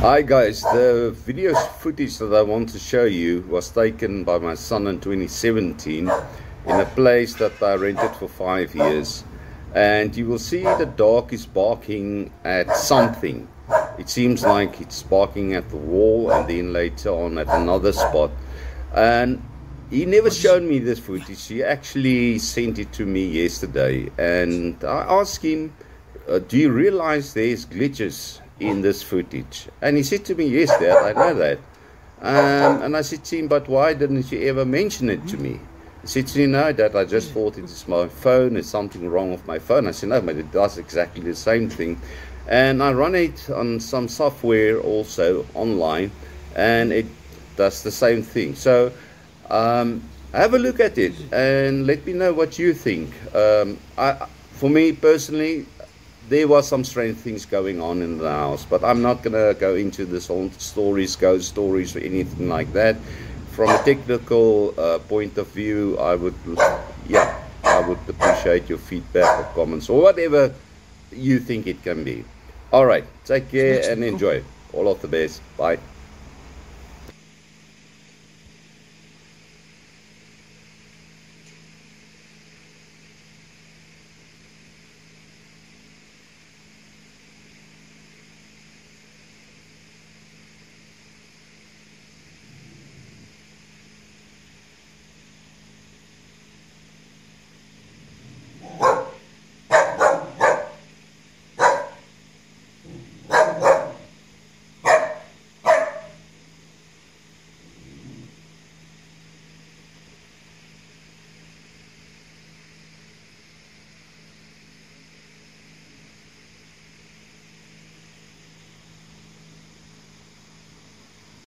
Hi guys, the video footage that I want to show you was taken by my son in 2017 in a place that I rented for 5 years, and you will see the dog is barking at something. It seems like it's barking at the wall and then later on at another spot, and he never showed me this footage. He actually sent it to me yesterday, and I asked him, do you realize there's glitches in this footage? And he said to me, yes Dad, I know that. And I said to him, but why didn't you ever mention it to me? He said to me, no Dad, I just thought it's my phone, there's something wrong with my phone. I said, no, but it does exactly the same thing. And I run it on some software also online, and it does the same thing. So have a look at it and let me know what you think. For me personally, there was some strange things going on in the house, but I'm not going to go into this whole ghost stories or anything like that. From a technical point of view, I would appreciate your feedback or comments or whatever you think it can be. All right, take care and enjoy. All of the best. Bye.